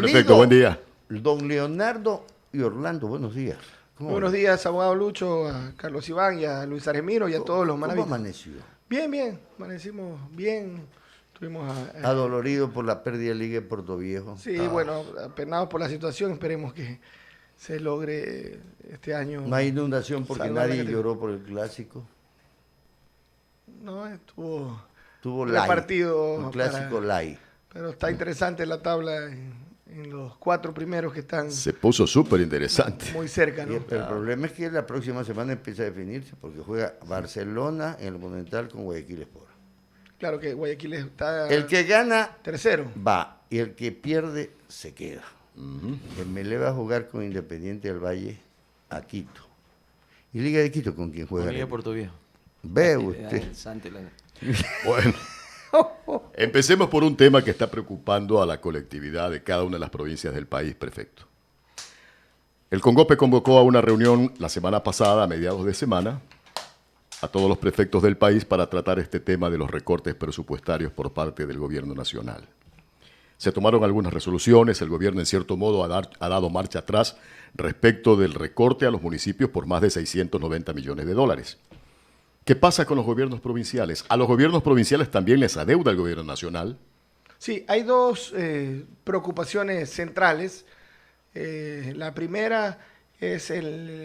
Perfecto, buen día. Don Leonardo y Orlando, buenos días. Buenos días, abogado Lucho, a Carlos Iván y a Luis Argemiro y a todos los ¿Cómo manavitas. amaneció? Bien, amanecimos bien. Tuvimos Adolorido por la pérdida de Liga de Puerto Viejo. sí, bueno, apenados por la situación, esperemos que se logre este año. No hay inundación porque salvar la nadie categoría. lloró por el clásico. No, estuvo Tuvo light, repartido. un clásico light. Pero está interesante la tabla en los 4 primeros que están Se puso súper interesante. muy cerca, ¿no? Pero el problema es que la próxima semana empieza a definirse porque juega Barcelona en el Monumental con Guayaquil Sport. Claro que Guayaquil está El que gana tercero. va y el que pierde se queda. El Melé va a jugar con Independiente del Valle a Quito. ¿Y Liga de Quito con quién juega? Liga de Puerto Viejo. Ve usted. Bueno, empecemos por un tema que está preocupando a la colectividad de cada una de las provincias del país, prefecto. El Congope convocó a una reunión la semana pasada, a mediados de semana, a todos los prefectos del país para tratar este tema de los recortes presupuestarios por parte del gobierno nacional. Se tomaron algunas resoluciones, el gobierno en cierto modo ha dado marcha atrás respecto del recorte a los municipios por más de 690 millones de dólares. ¿Qué pasa con los gobiernos provinciales? ¿A los gobiernos provinciales también les adeuda el gobierno nacional? Sí, hay dos preocupaciones centrales. La primera es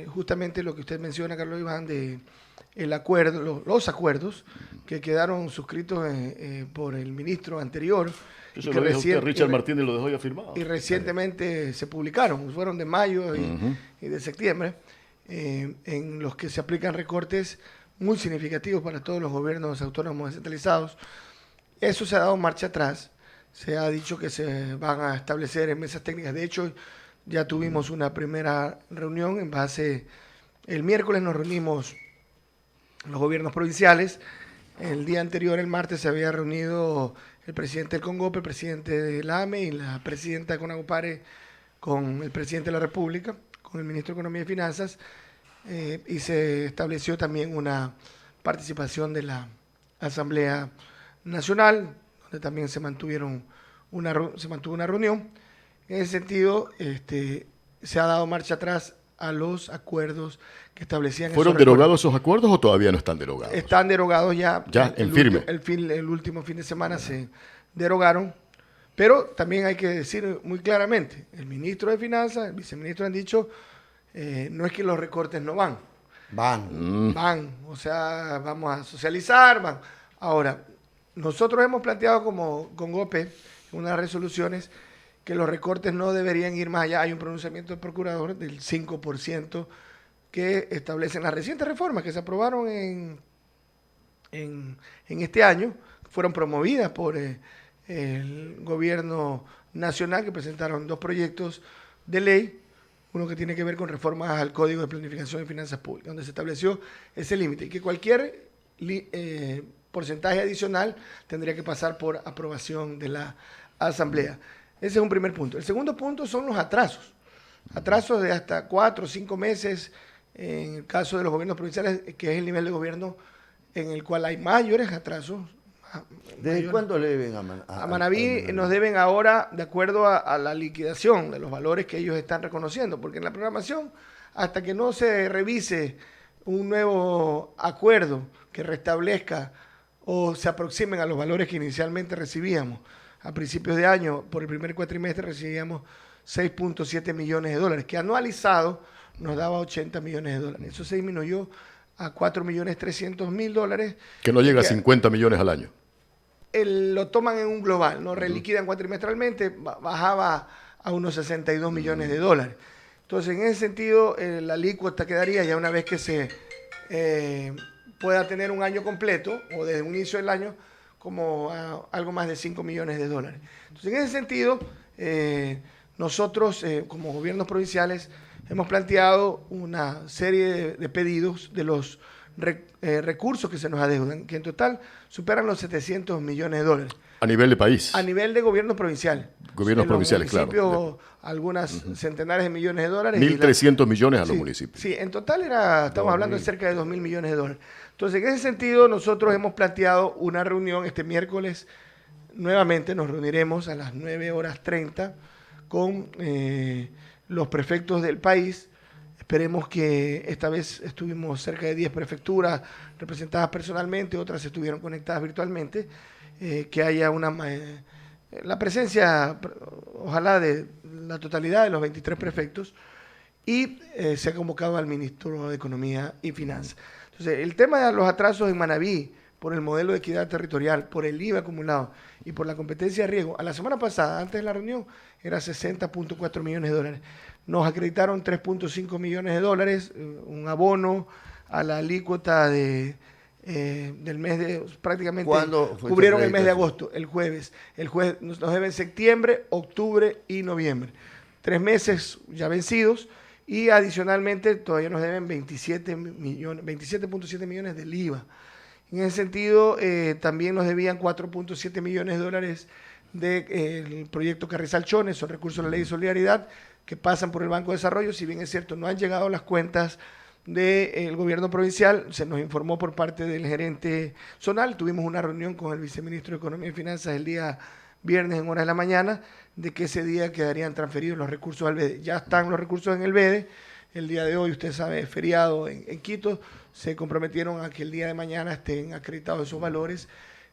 justamente lo que usted menciona, Carlos Iván, de el acuerdo, los acuerdos que quedaron suscritos por el ministro anterior. Eso lo dijo usted, Richard Martínez lo dejó ya firmado. Y recientemente se publicaron, fueron de mayo y de septiembre, en los que se aplican recortes muy significativos para todos los gobiernos autónomos descentralizados. Eso se ha dado marcha atrás. Se ha dicho que se van a establecer en mesas técnicas. De hecho, ya tuvimos una primera reunión en base. El miércoles nos reunimos los gobiernos provinciales. El día anterior, el martes, se había reunido el presidente del Congope, el presidente del AME y la presidenta de Conagopare con el presidente de la República, con el ministro de Economía y Finanzas. Y se estableció también una participación de la Asamblea Nacional, donde también se mantuvo una reunión. En ese sentido, se ha dado marcha atrás a los acuerdos que establecían. ¿Fueron derogados esos acuerdos o todavía no están derogados? Están derogados ya. Ya, en firme. El último fin de semana se derogaron, pero también hay que decir muy claramente, el ministro de Finanzas, el viceministro han dicho, no es que los recortes no van. Van, o sea, vamos a socializar, van. Ahora, nosotros hemos planteado como Congope, en unas resoluciones, que los recortes no deberían ir más allá. Hay un pronunciamiento del procurador del 5% que establecen las recientes reformas que se aprobaron en este año, fueron promovidas por el gobierno nacional, que presentaron 2 proyectos de ley, uno que tiene que ver con reformas al Código de Planificación y Finanzas Públicas, donde se estableció ese límite y que cualquier porcentaje adicional tendría que pasar por aprobación de la Asamblea. Ese es un primer punto. El segundo punto son los atrasos. Atrasos de hasta 4 o 5 meses en el caso de los gobiernos provinciales, que es el nivel de gobierno en el cual hay mayores atrasos. ¿Desde cuándo le deben a Manaví? Nos deben ahora, de acuerdo a la liquidación de los valores que ellos están reconociendo, porque en la programación, hasta que no se revise un nuevo acuerdo que restablezca o se aproximen a los valores que inicialmente recibíamos a principios de año, por el primer cuatrimestre recibíamos 6.7 millones de dólares, que anualizado nos daba 80 millones de dólares. Eso se disminuyó a 4.300.000 dólares. Que no llega a 50 millones al año. Lo toman en un global, no reliquidan cuatrimestralmente, bajaba a unos 62 millones de dólares. Entonces, en ese sentido, la alícuota quedaría ya una vez que se pueda tener un año completo, o desde un inicio del año, como algo más de 5 millones de dólares. Entonces, en ese sentido, nosotros, como gobiernos provinciales, hemos planteado una serie de pedidos de los recursos que se nos adeudan, que en total superan los 700 millones de dólares. A nivel de país. A nivel de gobiernos provinciales. Gobiernos provinciales, claro. Algunas centenares de millones de dólares. 1.300 millones a los municipios. Sí, en total estamos hablando de cerca de 2.000 millones de dólares. Entonces, en ese sentido, nosotros hemos planteado una reunión este miércoles. Nuevamente nos reuniremos a las 9:30 con los prefectos del país. Esperemos que esta vez estuvimos cerca de 10 prefecturas representadas personalmente, otras estuvieron conectadas virtualmente, que haya la presencia, ojalá, de la totalidad de los 23 prefectos, y se ha convocado al ministro de Economía y Finanzas. Entonces, el tema de los atrasos en Manabí, por el modelo de equidad territorial, por el IVA acumulado y por la competencia de riesgo, a la semana pasada, antes de la reunión, era 60.4 millones de dólares. Nos acreditaron 3.5 millones de dólares, un abono a la alícuota del mes de, prácticamente cubrieron el mes de agosto, el jueves. El jueves nos deben septiembre, octubre y noviembre. 3 meses ya vencidos, y adicionalmente todavía nos deben 27.7 millones del IVA. En ese sentido, también nos debían 4.7 millones de dólares del proyecto Carrizal-Chones, son recursos de la Ley de Solidaridad que pasan por el Banco de Desarrollo. Si bien es cierto, no han llegado las cuentas del gobierno provincial, se nos informó por parte del gerente zonal. Tuvimos una reunión con el viceministro de Economía y Finanzas el día viernes en horas de la mañana, de que ese día quedarían transferidos los recursos al BEDE. Ya están los recursos en el BEDE. El día de hoy, usted sabe, es feriado en Quito. Se comprometieron a que el día de mañana estén acreditados esos valores,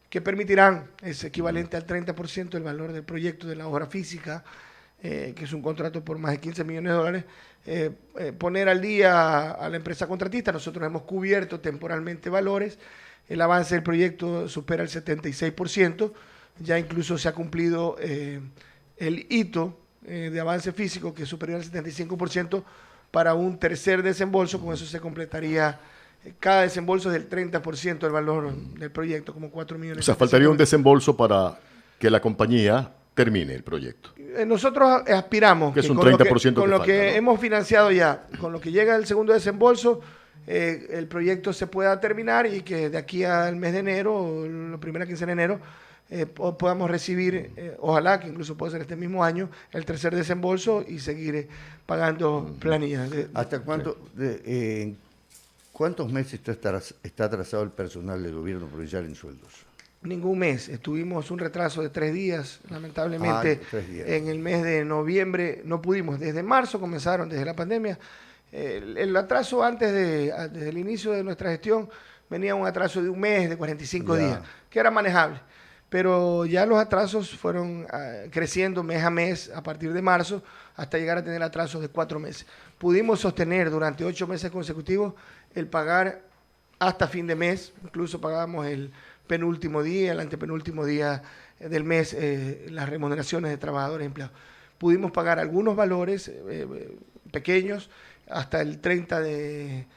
que permitirán, es equivalente al 30% del valor del proyecto de la obra física, que es un contrato por más de 15 millones de dólares, poner al día a la empresa contratista. Nosotros hemos cubierto temporalmente valores, el avance del proyecto supera el 76%, ya incluso se ha cumplido el hito de avance físico, que es superior al 75%, para un tercer desembolso. Con eso se completaría cada desembolso del 30% del valor del proyecto, como 4 millones. O sea, faltaría un desembolso para que la compañía termine el proyecto. Nosotros aspiramos que es un 30% con lo que falta, ¿no? hemos financiado ya, con lo que llega el segundo desembolso, el proyecto se pueda terminar, y que de aquí al mes de enero, la primera quincena de enero, podamos recibir, ojalá que incluso pueda ser este mismo año, el tercer desembolso y seguir pagando planillas. ¿Hasta cuánto, en cuántos meses está atrasado el personal del gobierno provincial en sueldos? Ningún mes. Tuvimos un retraso de 3 días, lamentablemente. 3 días. En el mes de noviembre no pudimos. Desde marzo comenzaron, desde la pandemia. El atraso desde el inicio de nuestra gestión, venía un atraso de un mes, de 45 días, que era manejable. Pero ya los atrasos fueron creciendo mes a mes a partir de marzo, hasta llegar a tener atrasos de 4 meses. Pudimos sostener durante 8 meses consecutivos el pagar hasta fin de mes. Incluso pagábamos el penúltimo día, el antepenúltimo día del mes, las remuneraciones de trabajadores y empleados. Pudimos pagar algunos valores pequeños hasta el 30 de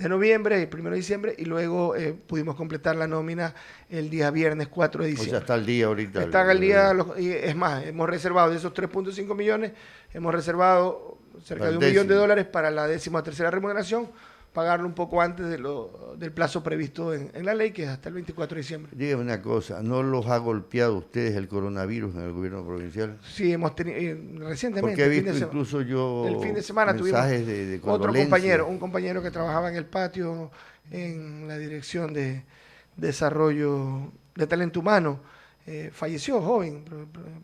noviembre, el 1 de diciembre, y luego pudimos completar la nómina el día viernes 4 de diciembre. O sea, está al día ahorita. Están al día, y es más, hemos reservado de esos 3.5 millones, hemos reservado cerca de $1 millón para la 13ª remuneración, pagarlo un poco antes del plazo previsto en la ley, que es hasta el 24 de diciembre. Dígame una cosa, ¿no los ha golpeado ustedes el coronavirus en el gobierno provincial? Sí, hemos tenido recientemente. Porque he visto incluso yo el fin de semana tuvimos de un compañero que trabajaba en el patio, en la dirección de desarrollo de talento humano, falleció joven,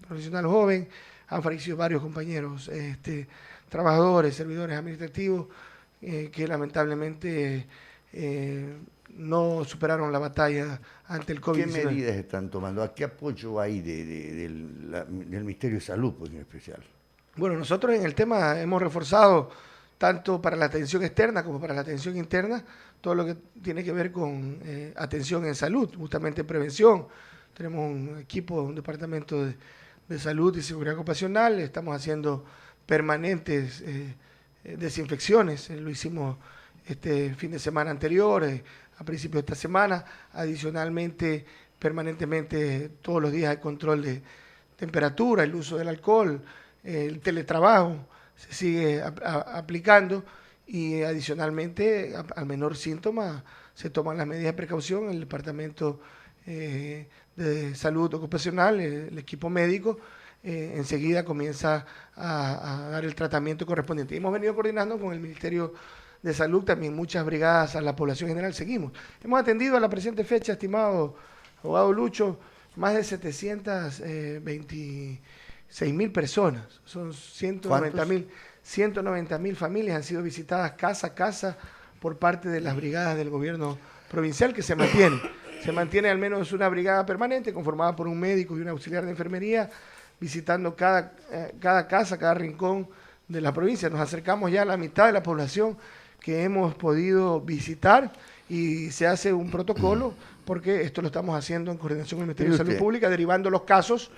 profesional joven. Han fallecido varios compañeros, trabajadores, servidores administrativos, que lamentablemente no superaron la batalla ante el COVID-19. ¿Qué medidas están tomando? ¿A qué apoyo hay del Ministerio de Salud, pues, en especial? Bueno, nosotros en el tema hemos reforzado, tanto para la atención externa como para la atención interna, todo lo que tiene que ver con atención en salud, justamente prevención. Tenemos un equipo, un departamento de salud y seguridad ocupacional. Estamos haciendo permanentes desinfecciones. Lo hicimos este fin de semana anterior, a principios de esta semana. Adicionalmente, permanentemente, todos los días hay control de temperatura, el uso del alcohol, el teletrabajo se sigue aplicando, y adicionalmente, al menor síntoma, se toman las medidas de precaución. En el Departamento de Salud Ocupacional, el equipo médico, enseguida comienza a dar el tratamiento correspondiente. Y hemos venido coordinando con el Ministerio de Salud también muchas brigadas a la población general. Seguimos. Hemos atendido a la presente fecha, estimado abogado Lucho, más de 720 6.000 personas. Son 190.000 familias han sido visitadas casa a casa por parte de las brigadas del gobierno provincial, que se mantiene. Se mantiene al menos una brigada permanente conformada por un médico y un auxiliar de enfermería, visitando cada casa, cada rincón de la provincia. Nos acercamos ya a la mitad de la población que hemos podido visitar y se hace un protocolo, porque esto lo estamos haciendo en coordinación con el Ministerio de Salud Pública, derivando los casos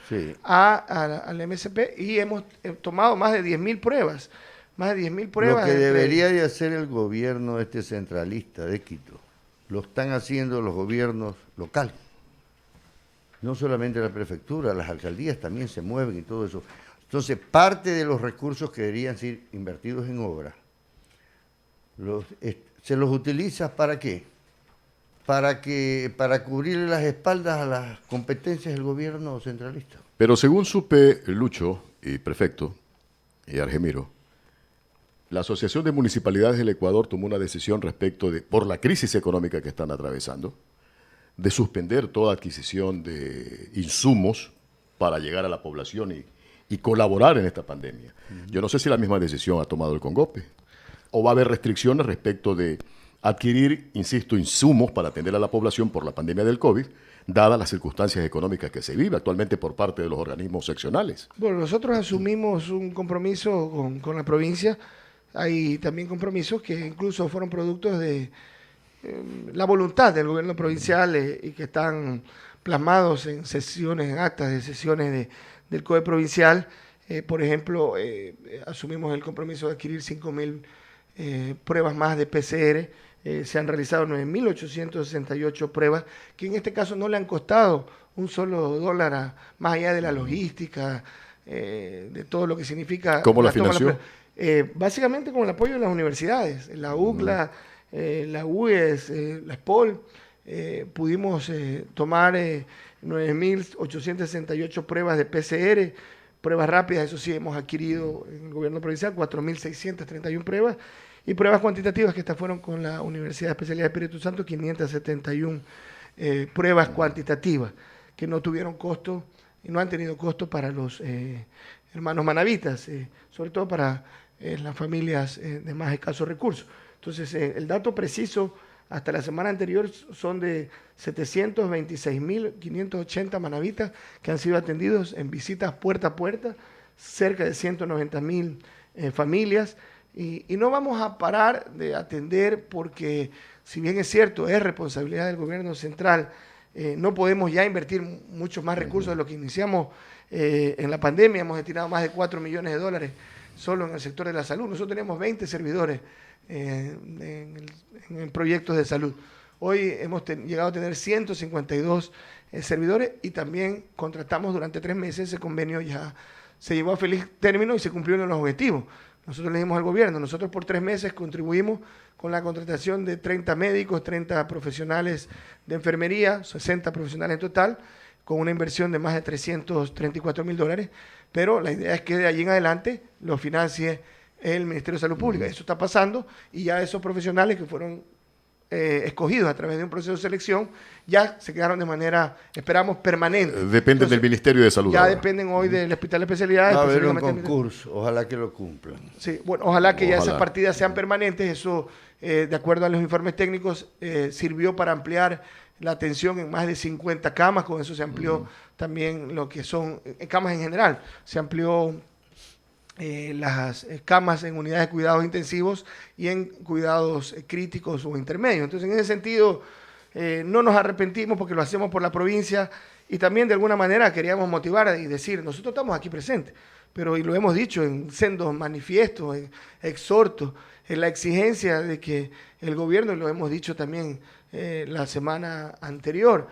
al MSP, y hemos tomado más de 10.000 pruebas. Más de 10.000 pruebas. Lo que debería de hacer el gobierno centralista de Quito, lo están haciendo los gobiernos locales. No solamente la prefectura, las alcaldías también se mueven y todo eso. Entonces, parte de los recursos que deberían ser invertidos en obra, se los utiliza ¿para qué? Para cubrir las espaldas a las competencias del gobierno centralista. Pero según supe, Lucho y prefecto y Argemiro, la Asociación de Municipalidades del Ecuador tomó una decisión por la crisis económica que están atravesando, de suspender toda adquisición de insumos para llegar a la población y colaborar en esta pandemia. Yo no sé si la misma decisión ha tomado el CONGOPE, o va a haber restricciones respecto de adquirir, insisto, insumos para atender a la población por la pandemia del COVID, dadas las circunstancias económicas que se vive actualmente por parte de los organismos seccionales. Bueno, nosotros asumimos un compromiso con la provincia. Hay también compromisos que incluso fueron productos de la voluntad del gobierno provincial y que están plasmados en sesiones, en actas de sesiones del COE provincial. Por ejemplo, asumimos el compromiso de adquirir 5.000 pruebas más de PCR. Se han realizado 9.868 pruebas, que en este caso no le han costado un solo dólar, más allá de la logística, de todo lo que significa. ¿Cómo la financió? Básicamente con el apoyo de las universidades, la UCLA, la UES, la SPOL. Pudimos tomar 9.868 pruebas de PCR, pruebas rápidas. Eso sí, hemos adquirido en el gobierno provincial 4.631 pruebas, y pruebas cuantitativas, que estas fueron con la Universidad de Especialidad de Espíritu Santo, 571 pruebas cuantitativas, que no tuvieron costo y no han tenido costo para los hermanos manavitas, sobre todo para las familias de más escasos recursos. Entonces, el dato preciso hasta la semana anterior son de 726.580 manavitas que han sido atendidos en visitas puerta a puerta, cerca de 190.000 familias, y no vamos a parar de atender, porque si bien es cierto, es responsabilidad del gobierno central, no podemos ya invertir muchos más recursos de lo que iniciamos en la pandemia. Hemos destinado más de 4 millones de dólares solo en el sector de la salud. Nosotros tenemos 20 servidores en proyectos de salud. Hoy hemos llegado a tener 152 servidores, y también contratamos durante 3 meses. Ese convenio ya se llevó a feliz término y se cumplieron los objetivos. Nosotros le dijimos al gobierno, nosotros por 3 meses contribuimos con la contratación de 30 médicos, 30 profesionales de enfermería, 60 profesionales en total, con una inversión de más de $334.000, pero la idea es que de allí en adelante lo financie el Ministerio de Salud Pública. Eso está pasando, y ya esos profesionales que fueron escogidos a través de un proceso de selección ya se quedaron de manera, esperamos, permanente. Dependen Entonces, del Ministerio de Salud. Ya ahora dependen hoy del Hospital de Especialidades. Va a haber un concurso, ojalá que lo cumplan. Sí, bueno, ojalá que ya esas partidas sean permanentes. Eso, de acuerdo a los informes técnicos, sirvió para ampliar la atención en más de 50 camas. Con eso se amplió también lo que son camas en general. Se amplió las camas en unidades de cuidados intensivos y en cuidados críticos o intermedios. Entonces, en ese sentido, no nos arrepentimos, porque lo hacemos por la provincia, y también de alguna manera queríamos motivar y decir, nosotros estamos aquí presentes, pero, y lo hemos dicho en sendos manifiestos, en exhortos, en la exigencia de que el gobierno, y lo hemos dicho también la semana anterior,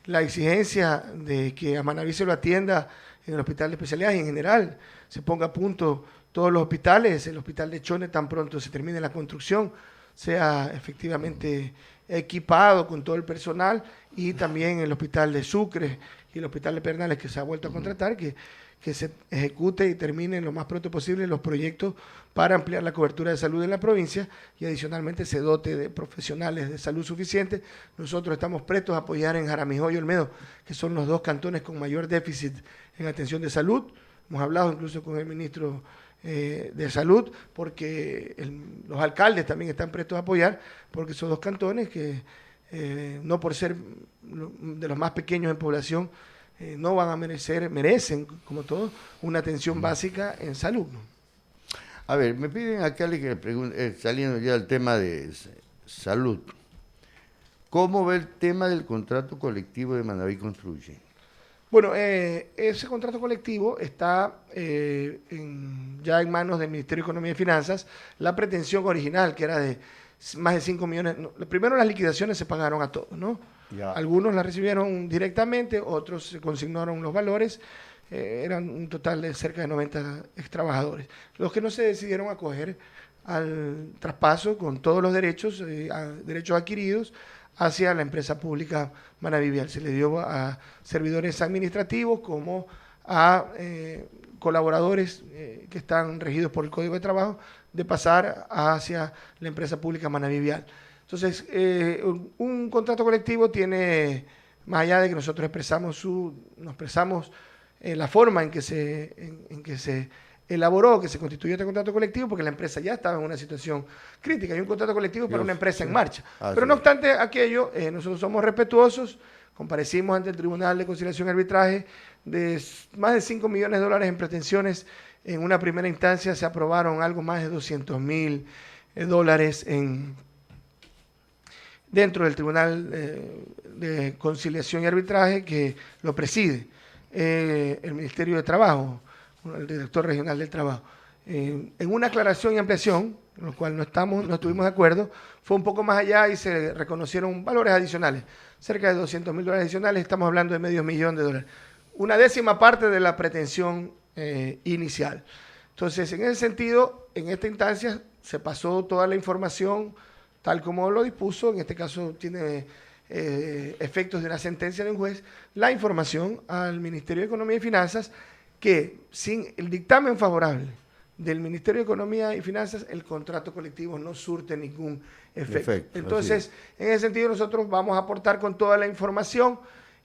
la exigencia de que a Manaví se lo atienda en el Hospital de Especialidades, y en general se ponga a punto todos los hospitales. El hospital de Chone, tan pronto se termine la construcción, sea efectivamente equipado con todo el personal, y también el hospital de Sucre y el hospital de Pernales, que se ha vuelto a contratar, que que se ejecute y termine lo más pronto posible los proyectos para ampliar la cobertura de salud en la provincia y adicionalmente se dote de profesionales de salud suficientes. Nosotros estamos prestos a apoyar en Jaramillo y Olmedo, que son los 2 cantones con mayor déficit en atención de salud. Hemos hablado incluso con el ministro de Salud, porque los alcaldes también están prestos a apoyar, porque son 2 cantones que no por ser de los más pequeños en población, no van a merecen, como todos, una atención básica en salud, ¿no? A ver, me piden acá que le pregunte, saliendo ya del tema de salud, ¿cómo ve el tema del contrato colectivo de Manaví Construye? Bueno, ese contrato colectivo está ya en manos del Ministerio de Economía y Finanzas. La pretensión original, que era de más de 5 millones, no, primero las liquidaciones se pagaron a todos, ¿no? Ya. Algunos las recibieron directamente, otros se consignaron los valores, eran un total de cerca de 90 extrabajadores. Los que no se decidieron acoger al traspaso con todos los derechos, derechos adquiridos, hacia la empresa pública Manaví Vial. Se le dio a servidores administrativos como a colaboradores que están regidos por el Código de Trabajo de pasar hacia la empresa pública Manaví Vial. Entonces, un contrato colectivo tiene, más allá de que nosotros expresamos la forma en que se elaboró, que se constituyó este contrato colectivo, porque la empresa ya estaba en una situación crítica. Hay un contrato colectivo para una empresa en marcha. Pero no obstante aquello, nosotros somos respetuosos, comparecimos ante el Tribunal de Conciliación y Arbitraje de más de 5 millones de dólares en pretensiones. En una primera instancia se aprobaron algo más de 200.000 dólares dentro del Tribunal de Conciliación y Arbitraje, que lo preside el Ministerio de Trabajo, el director regional del trabajo. En una aclaración y ampliación, en lo cual no estuvimos de acuerdo, fue un poco más allá y se reconocieron valores adicionales, cerca de 200.000 dólares adicionales, estamos hablando de $500,000, una 10ª parte de la pretensión inicial. Entonces, en ese sentido, en esta instancia se pasó toda la información tal como lo dispuso, en este caso tiene efectos de una sentencia de un juez, la información al Ministerio de Economía y Finanzas, que sin el dictamen favorable del Ministerio de Economía y Finanzas, el contrato colectivo no surte ningún efecto. Entonces, en ese sentido, nosotros vamos a aportar con toda la información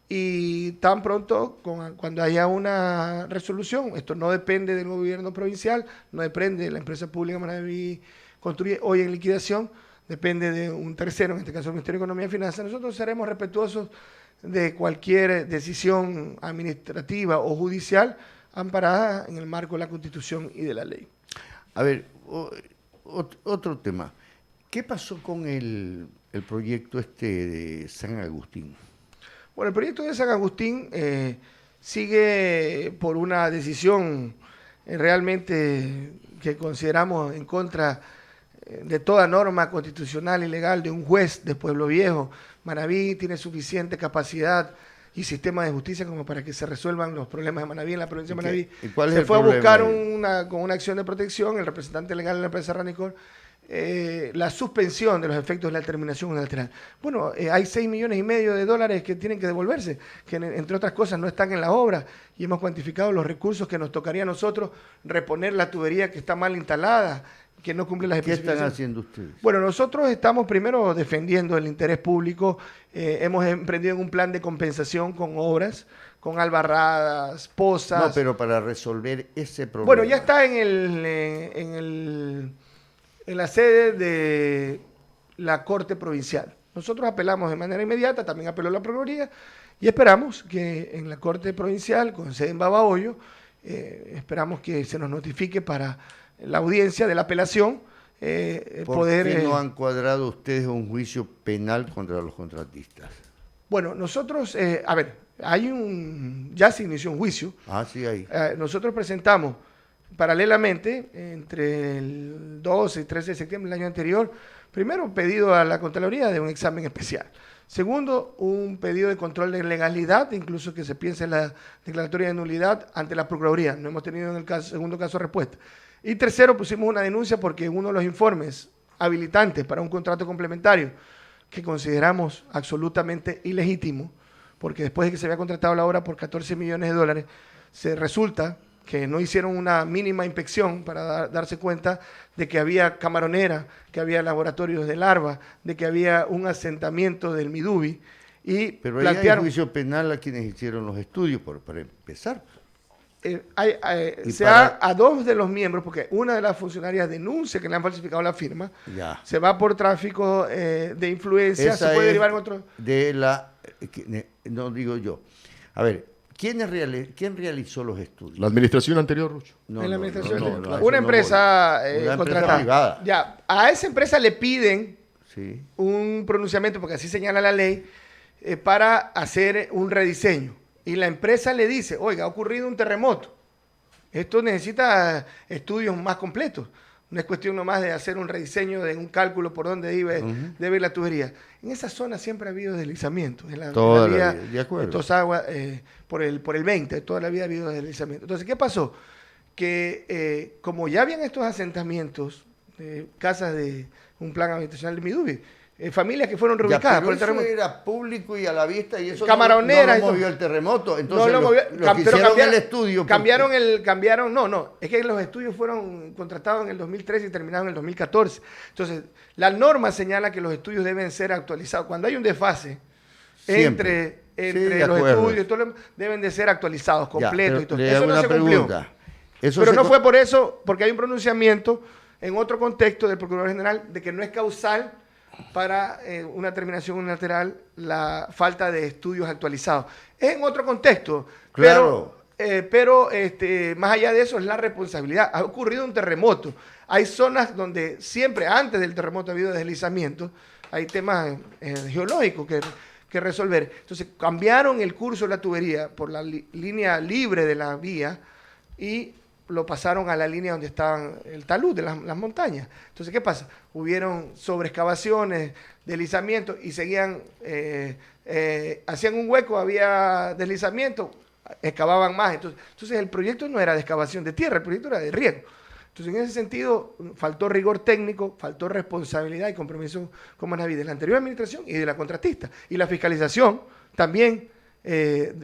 y tan pronto, cuando haya una resolución, esto no depende del gobierno provincial, no depende de la empresa pública Manaví Construye hoy en liquidación, depende de un tercero, en este caso el Ministerio de Economía y Finanzas. Nosotros seremos respetuosos de cualquier decisión administrativa o judicial amparada en el marco de la Constitución y de la ley. A ver, otro tema. ¿Qué pasó con el proyecto de San Agustín? Bueno, el proyecto de San Agustín sigue por una decisión realmente que consideramos en contra de toda norma constitucional y legal de un juez de Pueblo Viejo. Manaví tiene suficiente capacidad y sistema de justicia como para que se resuelvan los problemas de Manaví en la provincia de Manaví. Se fue a buscar con una acción de protección, el representante legal de la empresa Ranicor, la suspensión de los efectos de la terminación unilateral. Bueno, hay 6,5 millones de dólares que tienen que devolverse, que entre otras cosas no están en la obra, y hemos cuantificado los recursos que nos tocaría a nosotros reponer la tubería que está mal instalada, que no cumple las especificaciones. ¿Qué están haciendo ustedes? Bueno, nosotros estamos primero defendiendo el interés público, hemos emprendido en un plan de compensación con obras, con albarradas, pozas. No, pero para resolver ese problema. Bueno, ya está en la sede de la Corte Provincial. Nosotros apelamos de manera inmediata, también apeló la Procuraduría, y esperamos que en la Corte Provincial, con sede en Babahoyo, esperamos que se nos notifique para la audiencia de la apelación. ¿Por qué no han cuadrado ustedes un juicio penal contra los contratistas? Bueno, nosotros, ya se inició un juicio. Ah, sí, ahí. Nosotros presentamos paralelamente, entre el 12 y 13 de septiembre del año anterior, primero un pedido a la Contraloría de un examen especial. Segundo, un pedido de control de legalidad, incluso que se piense en la declaratoria de nulidad ante la Procuraduría. No hemos tenido en el segundo caso respuesta. Y tercero, pusimos una denuncia porque uno de los informes habilitantes para un contrato complementario que consideramos absolutamente ilegítimo, porque después de que se había contratado la obra por 14 millones de dólares, se resulta que no hicieron una mínima inspección para darse cuenta de que había camaronera, que había laboratorios de larva, de que había un asentamiento del Midubi, y Pero ahí hay juicio penal a quienes hicieron los estudios, para empezar. A dos de los miembros, porque una de las funcionarias denuncia que le han falsificado la firma, Ya. se va por tráfico de influencia, Esa se puede es derivar en otro... no digo yo. A ver, ¿quién realizó los estudios? La administración anterior, Rucho. En la administración no, anterior. no, eso una no empresa voy. Una contratada. empresa privada. Ya, a esa empresa le piden Sí. un pronunciamiento, porque así señala la ley, para hacer un rediseño. Y la empresa le dice, oiga, ha ocurrido un terremoto. Esto necesita estudios más completos. No es cuestión nomás de hacer un rediseño de un cálculo por dónde debe ir la tubería. En esa zona siempre ha habido deslizamientos. Toda la vida, de acuerdo. Tosagua, por el 20, toda la vida ha habido deslizamientos. Entonces, ¿qué pasó? Que como ya habían estos asentamientos, casas de un plan habitacional de Midubi, familias que fueron reubicadas por el eso terremoto. era público y a la vista y eso Camaroneras no y movió todo. el terremoto. No Entonces lo movió, los que hicieron el estudio... es que los estudios fueron contratados en el 2013 y terminaron en el 2014. Entonces, la norma señala que los estudios deben ser actualizados. Cuando hay un desfase Siempre. entre Sí, los acuerdo. estudios, deben de ser actualizados, completos y todo. Le hago Eso no una se cumplió. pregunta. Eso Pero se no co- fue por eso, porque hay un pronunciamiento en otro contexto del Procurador General de que no es causal para una terminación unilateral la falta de estudios actualizados. Es en otro contexto, Claro. pero más allá de eso es la responsabilidad. Ha ocurrido un terremoto. Hay zonas donde siempre antes del terremoto ha habido deslizamientos, hay temas geológicos que resolver. Entonces cambiaron el curso de la tubería por la línea libre de la vía y lo pasaron a la línea donde estaban el talud de las montañas. Entonces, ¿qué pasa? Hubieron sobreexcavaciones, deslizamientos y seguían, hacían un hueco, había deslizamiento, excavaban más. Entonces, el proyecto no era de excavación de tierra, el proyecto era de riego. Entonces, en ese sentido, faltó rigor técnico, faltó responsabilidad y compromiso con Manaví de la anterior administración y de la contratista. Y la fiscalización también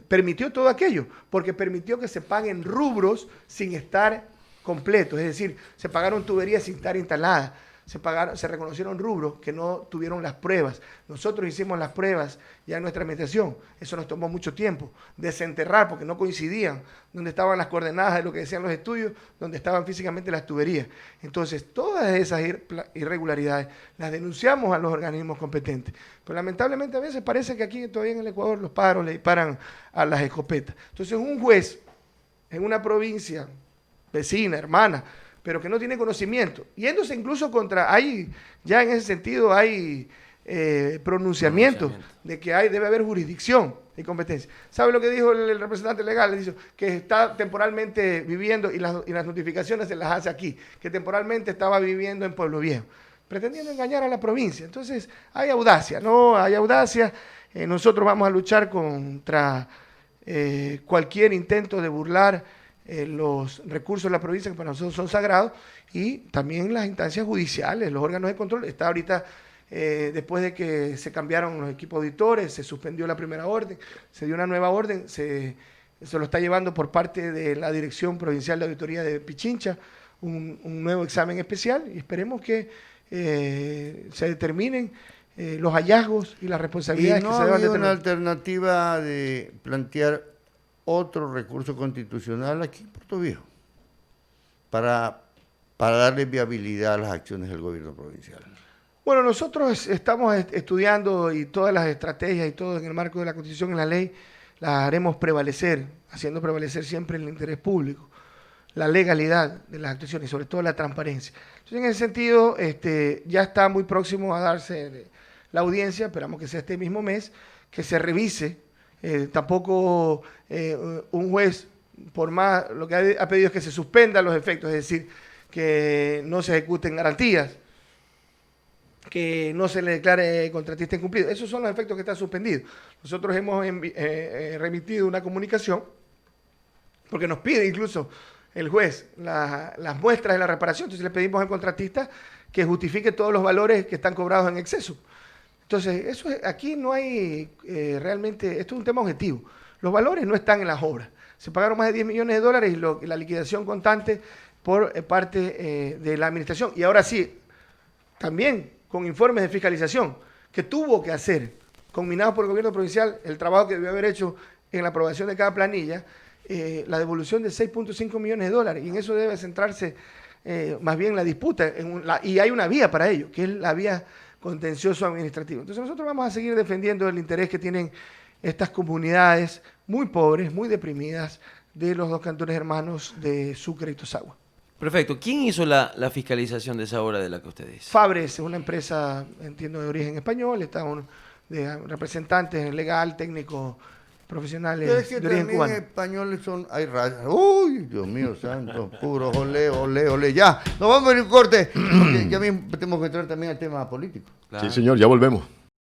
permitió todo aquello, porque permitió que se paguen rubros sin estar completos, es decir, se pagaron tuberías sin estar instaladas, se reconocieron rubros que no tuvieron las pruebas. Nosotros hicimos las pruebas ya en nuestra administración, eso nos tomó mucho tiempo, desenterrar porque no coincidían donde estaban las coordenadas de lo que decían los estudios, donde estaban físicamente las tuberías. Entonces, todas esas irregularidades las denunciamos a los organismos competentes. Pero lamentablemente a veces parece que aquí todavía en el Ecuador los pájaros le disparan a las escopetas. Entonces, un juez en una provincia vecina, hermana, pero que no tiene conocimiento, yéndose incluso ya en ese sentido hay pronunciamientos de que debe haber jurisdicción y competencia. ¿Sabe lo que dijo el representante legal? Le dijo que está temporalmente viviendo y las notificaciones se las hace aquí, que temporalmente estaba viviendo en Pueblo Viejo, pretendiendo engañar a la provincia. Entonces, hay audacia, ¿no? Hay audacia. Nosotros vamos a luchar contra cualquier intento de burlar los recursos de la provincia que para nosotros son sagrados y también las instancias judiciales, los órganos de control. Está ahorita, después de que se cambiaron los equipos auditores, se suspendió la primera orden, se dio una nueva orden, se lo está llevando por parte de la Dirección Provincial de Auditoría de Pichincha, un nuevo examen especial y esperemos que se determinen los hallazgos y las responsabilidades ¿Y no que se deban había determinar? una alternativa de plantear otro recurso constitucional aquí en Puerto Viejo para darle viabilidad a las acciones del gobierno provincial? Bueno, nosotros estamos estudiando y todas las estrategias y todo en el marco de la Constitución y la ley las haremos prevalecer, haciendo prevalecer siempre el interés público, la legalidad de las actuaciones y sobre todo la transparencia. Entonces, en ese sentido, ya está muy próximo a darse la audiencia, esperamos que sea este mismo mes, que se revise. Tampoco un juez, por más, lo que ha pedido es que se suspendan los efectos, es decir, que no se ejecuten garantías, que no se le declare contratista incumplido. Esos son los efectos que están suspendidos. Nosotros hemos remitido una comunicación, porque nos pide incluso el juez las muestras de la reparación, entonces le pedimos al contratista que justifique todos los valores que están cobrados en exceso. Entonces, aquí no hay realmente, esto es un tema objetivo. Los valores no están en las obras, Se pagaron más de 10 millones de dólares y la liquidación contante por parte de la administración. Y ahora sí, también con informes de fiscalización que tuvo que hacer, combinado por el gobierno provincial, el trabajo que debió haber hecho en la aprobación de cada planilla, la devolución de 6.5 millones de dólares. Y en eso debe centrarse más bien la disputa. Y hay una vía para ello, que es la vía contencioso administrativo. Entonces nosotros vamos a seguir defendiendo el interés que tienen estas comunidades muy pobres, muy deprimidas, de los dos cantones hermanos de Sucre y Tosagua. Perfecto. ¿Quién hizo la fiscalización de esa obra de la que usted dice? Fabres es una empresa, entiendo, de origen español, está de representantes legal, técnico, profesionales Es que de origen también cubano. españoles hay razas. Uy, Dios mío santo, puro ole, ole, ole. Ya, nos vamos a ir un corte, porque ya mismo tenemos que entrar también al tema político. Claro. Sí, señor, ya volvemos.